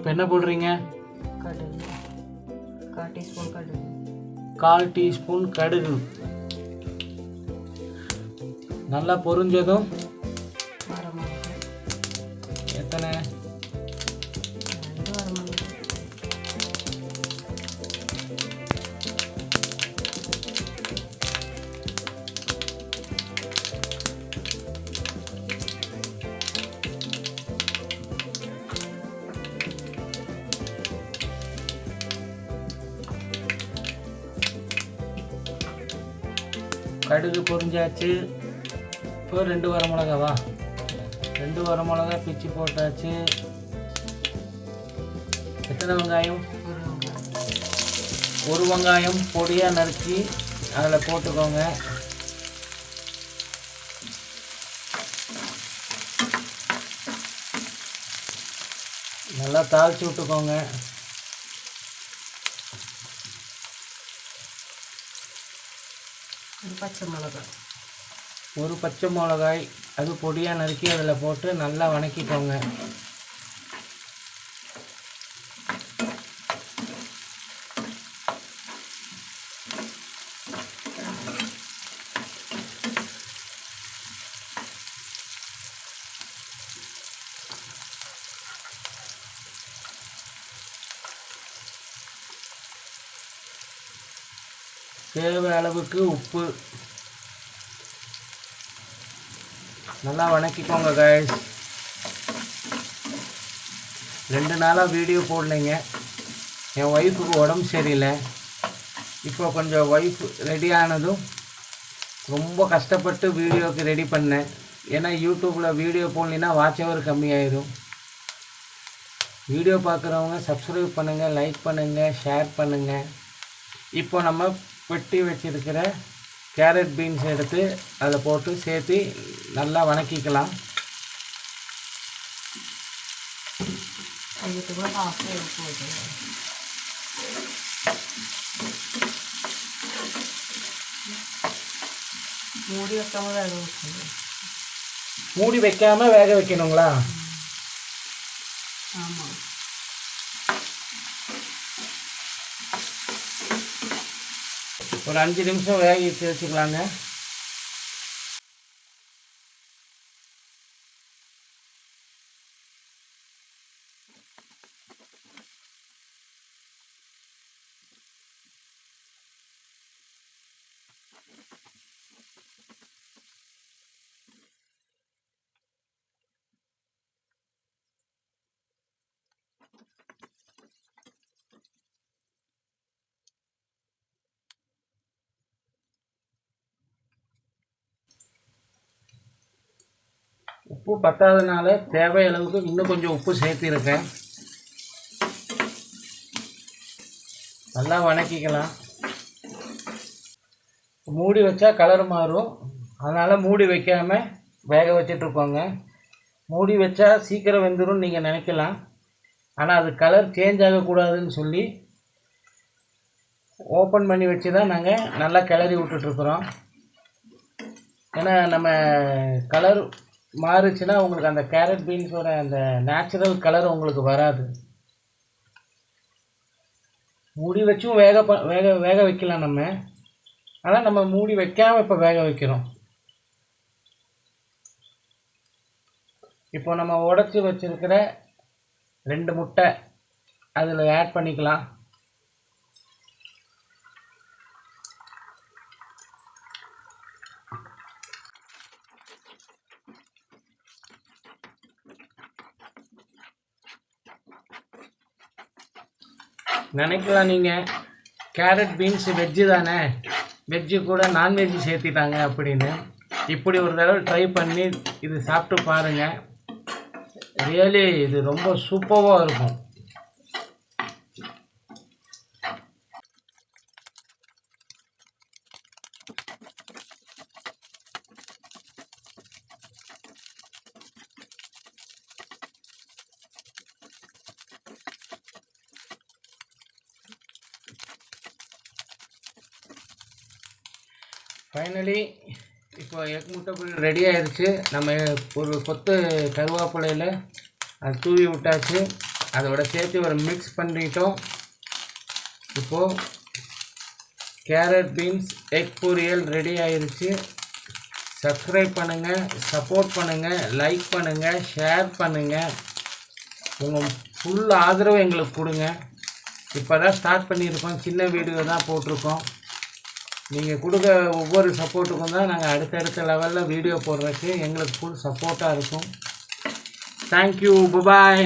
இப்போ என்ன போடுறீங்க? கடுகு, 1/4 டீஸ்பூன் கடுகு. 1/4 டீஸ்பூன் கடுகு நல்லா பொரிஞ்சதும் வரமிளகாய். எத்தனை? 2 வரமிளகாய். கடுகு பொரிஞ்சாச்சு. இப்போ 2 வரமிளகாவா? 2 வரமிளகா பிச்சு போட்டாச்சு. எத்தனை வெங்காயம்? 1 வெங்காயம். 1 வெங்காயம் பொடியாக நறுக்கி அதில் போட்டுக்கோங்க. நல்லா தாளித்து விட்டுக்கோங்க. பச்சை மிளகாய். 1 பச்சை மிளகாய் அது பொடியாக நறுக்கி அதில் போட்டு நல்லா வணக்கிக்கோங்க. தேவை அளவுக்கு உப்பு நல்லா வணக்கிக்கோங்க கைஸ். 2 நாளாக வீடியோ போடலைங்க. என் ஒய்ஃபுக்கு உடம்பு சரியில்லை. இப்போ கொஞ்சம் ஒய்ஃப் ரெடி ஆனதும் ரொம்ப கஷ்டப்பட்டு வீடியோவுக்கு ரெடி பண்ணேன். ஏன்னா யூடியூப்பில் வீடியோ போடலைன்னா வாட்ச் ஹவர் கம்மியாயிடும். வீடியோ பார்க்குறவங்க சப்ஸ்கிரைப் பண்ணுங்கள், லைக் பண்ணுங்கள், ஷேர் பண்ணுங்கள். இப்போ நம்ம வெட்டி வச்சிருக்கிற கேரட் பீன்ஸ் எடுத்து அதை போட்டு சேர்த்து நல்லா வணக்கிக்கலாம். மூடி வைக்காம வேக வைக்கணும். மூடி வைக்காமல் வேக வைக்கணுங்களா? ஆமாம். ஒரு 5 நிமிஷம் வேக வச்சுக்கலாங்க. உப்பு பத்தாதனால தேவை அளவுக்கு இன்னும் கொஞ்சம் உப்பு சேர்த்திருக்கேன். நல்லா வணக்கிக்கலாம். மூடி வச்சா கலர் மாறும், அதனால் மூடி வைக்காமல் வேக வச்சிட்ருக்கோங்க. மூடி வச்சா சீக்கிரம் வெந்துடும் நீங்கள் நினைக்கலாம். ஆனால் அது கலர் சேஞ்ச் ஆகக்கூடாதுன்னு சொல்லி ஓப்பன் பண்ணி வச்சு தான் நாங்கள் நல்லா கிளறி விட்டுட்ருக்குறோம். ஏன்னா நம்ம கலர் மாறுச்சுன்னா உங்களுக்கு அந்த கேரட் பீன்ஸோட அந்த நேச்சுரல் கலர் உங்களுக்கு வராது. மூடி வச்சும் வேக வைக்கலாம் நம்ம. ஆனால் நம்ம மூடி வைக்காமல் இப்போ வேக வைக்கிறோம். இப்போ நம்ம உடைச்சி வச்சுருக்கிற 2 முட்டை அதில் ஆட் பண்ணிக்கலாம். நினைக்கலாம் நீங்கள் கேரட் பீன்ஸ் வெஜ்ஜு தானே, வெஜ்ஜு கூட நான்வெஜ்ஜு சேர்த்திட்டாங்க அப்படின்னு. இப்படி ஒரு தடவை ட்ரை பண்ணி இது சாப்பிட்டு பாருங்கள். ரியலி இது ரொம்ப சூப்பராக இருக்கும். ஃபைனலி இப்போ எக் முட்டை பொரியல் ரெடி ஆயிடுச்சு. நம்ம ஒரு கொத்து கருவேப்பிலையில் அது தூவி விட்டாச்சு. அதோட சேர்த்து ஒரு மிக்ஸ் பண்ணிட்டோம். இப்போது கேரட் பீன்ஸ் எக் பொரியல் ரெடி ஆயிடுச்சு. சப்ஸ்கிரைப் பண்ணுங்கள், சப்போர்ட் பண்ணுங்கள், லைக் பண்ணுங்கள், ஷேர் பண்ணுங்கள். உங்கள் ஃபுல் ஆதரவு எங்களுக்கு கொடுங்க. இப்போ தான் ஸ்டார்ட் பண்ணியிருக்கோம், சின்ன வீடியோ தான் போட்டிருக்கோம். நீங்கள் கொடுக்க ஒவ்வொரு சப்போர்ட்டுக்கும் தான் நாங்கள் அடுத்தடுத்த லெவலில் வீடியோ போடுறதுக்கு எங்களுக்கு ஃபுல் சப்போர்ட்டாக இருக்கும். தேங்க்யூ, பாய்.